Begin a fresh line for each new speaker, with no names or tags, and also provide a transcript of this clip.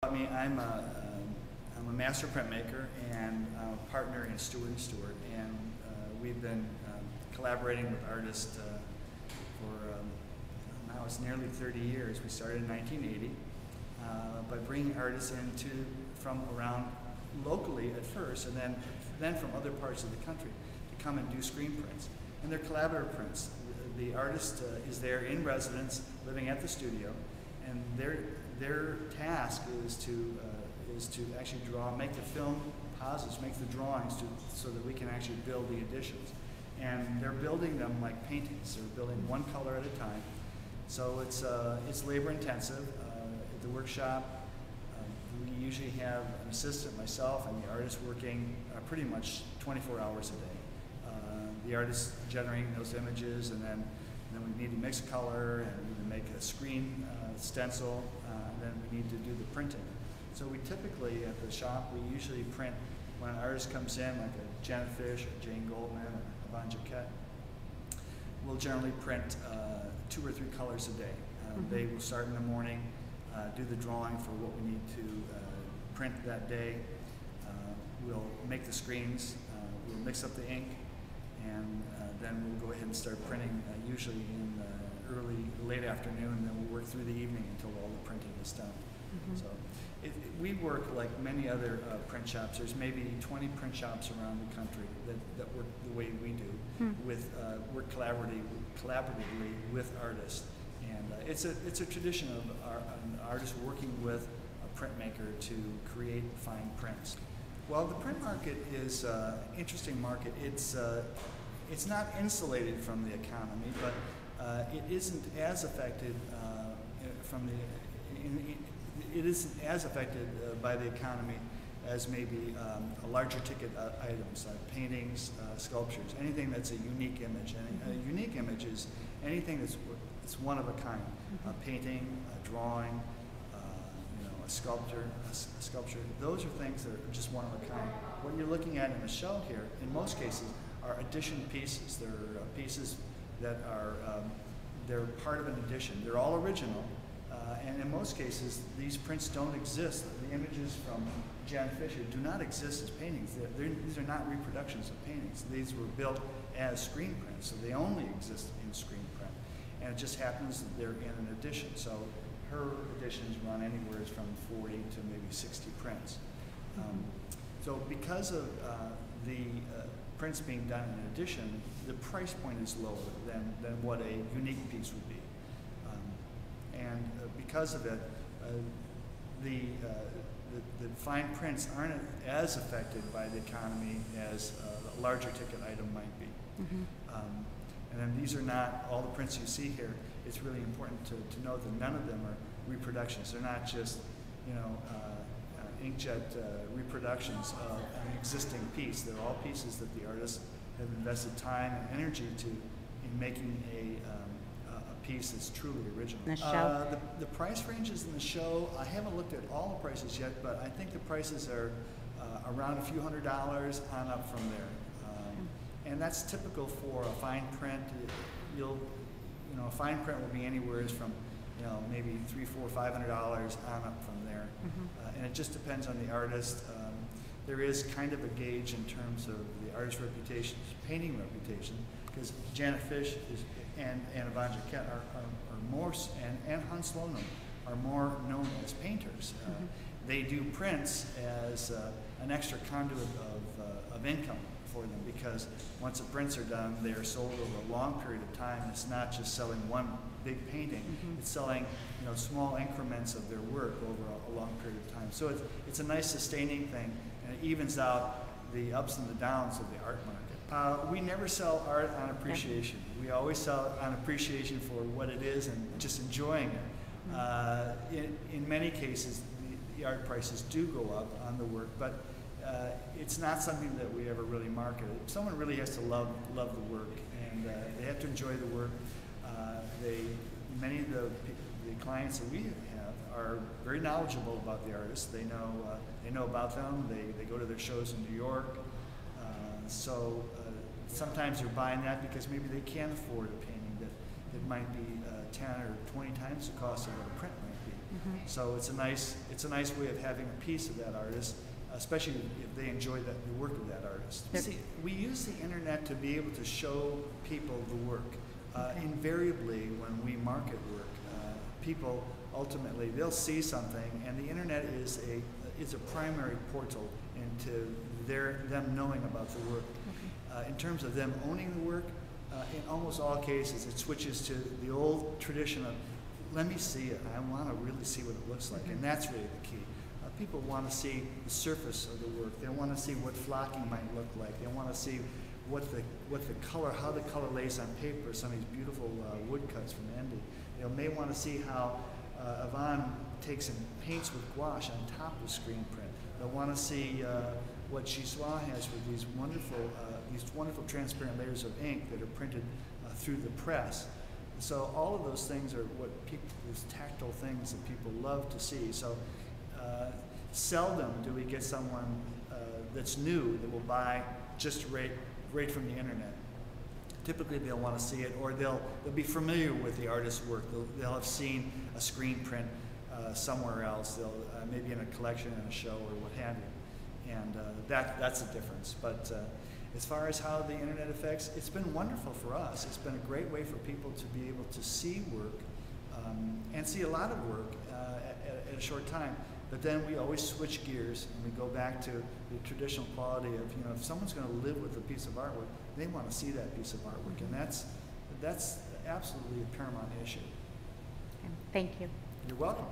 I'm a master printmaker and a partner in Stewart and Stewart, and we've been collaborating with artists for now it's nearly 30 years. We started in 1980 by bringing artists from around locally at first, and then from other parts of the country to come and do screen prints. And they're collaborative prints. The artist is there in residence, living at the studio, and their task is to actually make the film posits, make the drawings so that we can actually build the editions. And they're building them like paintings. They're building one color at a time. So it's labor intensive. At the workshop, we usually have an assistant, myself, and the artist working pretty much 24 hours a day. The artist generating those images, and then we need to mix color, and we need to make a screen stencil, and then we need to do the printing. So we typically, at the shop, we usually print, when an artist comes in, like a Janet Fish, or Jane Goldman, or Yvonne Jaquette, we'll generally print 2 or 3 colors a day. They will start in the morning, do the drawing for what we need to print that day. We'll make the screens, we'll mix up the ink, and then we'll go ahead and start printing, usually in the late afternoon, and then we'll work through the evening until all the printing is done. So we work like many other print shops. There's maybe 20 print shops around the country that work the way we do, work collaboratively with artists. And it's a tradition of an artist working with a printmaker to create fine prints. Well, the print market is an interesting market. It's not insulated from the economy, but it isn't as affected it isn't as affected by the economy as maybe a larger ticket items like paintings, sculptures, anything that's a unique image. And a unique image is anything that's one of a kind. A painting, a drawing, a sculpture. Those are things that are just one of a kind. What you're looking at in the show here, in most cases, are edition pieces. They're pieces that are they're part of an edition. They're all original. And in most cases, these prints don't exist. The images from Janet Fisher do not exist as paintings. These are not reproductions of paintings. These were built as screen prints, so they only exist in screen print. And it just happens that they're in an edition. So her editions run anywhere from 40 to maybe 60 prints. So because of the prints being done in edition, the price point is lower than what a unique piece would be. And because of it, the fine prints aren't as affected by the economy as a larger ticket item might be. And then these are not all the prints you see here. It's really important to know that none of them are reproductions. They're not just inkjet reproductions of an existing piece. They're all pieces that the artists have invested time and energy in making a piece that's truly original. The price ranges in the show, I haven't looked at all the prices yet, but I think the prices are around a few $100s on up from there. And that's typical for a fine print. A fine print will be anywhere from maybe $300, $400, $500 on up from there. And it just depends on the artist. There is kind of a gauge in terms of the artist's reputation, painting reputation, because Janet Fish and Yvonne Jaquette are more, and Hans Slonim are more known as painters. They do prints as an extra conduit of income for them, because once the prints are done, they are sold over a long period of time. It's not just selling one big painting; it's selling small increments of their work over a long period of time. So it's a nice sustaining thing, and it evens out the ups and the downs of the art market. We never sell art on appreciation. We always sell it on appreciation for what it is and just enjoying it. In many cases, the art prices do go up on the work, but it's not something that we ever really market. Someone really has to love the work, and they have to enjoy the work. Many of the clients that we have are very knowledgeable about the artists. They know about them. They go to their shows in New York. So sometimes they're buying that because maybe they can't afford a painting that might be 10 or 20 times the cost of what a print might be. So it's a nice way of having a piece of that artist, especially if they enjoy the work of that artist. See, we use the internet to be able to show people the work. Invariably, when we market work, people ultimately they'll see something, and the internet is a primary portal into them knowing about the work. In terms of them owning the work, in almost all cases, it switches to the old tradition of, let me see it. I want to really see what it looks like, and that's really the key. People want to see the surface of the work. They want to see what flocking might look like. They want to see what the color, how the color lays on paper. Some of these beautiful woodcuts from Andy. They may want to see how Yvonne takes and paints with gouache on top of screen print. They'll want to see what Giswa has with these wonderful transparent layers of ink that are printed through the press. So all of those things are these tactile things that people love to see. So seldom do we get someone that's new that will buy just right from the internet. Typically they'll want to see it, or they'll be familiar with the artist's work. They'll have seen a screen print somewhere else. They'll maybe in a collection, in a show, or what have you. And that's the difference. But as far as how the internet affects, it's been wonderful for us. It's been a great way for people to be able to see work and see a lot of work at a short time. But then we always switch gears and we go back to the traditional quality of, if someone's going to live with a piece of artwork, they want to see that piece of artwork, and that's absolutely a paramount issue.
Thank you.
You're welcome.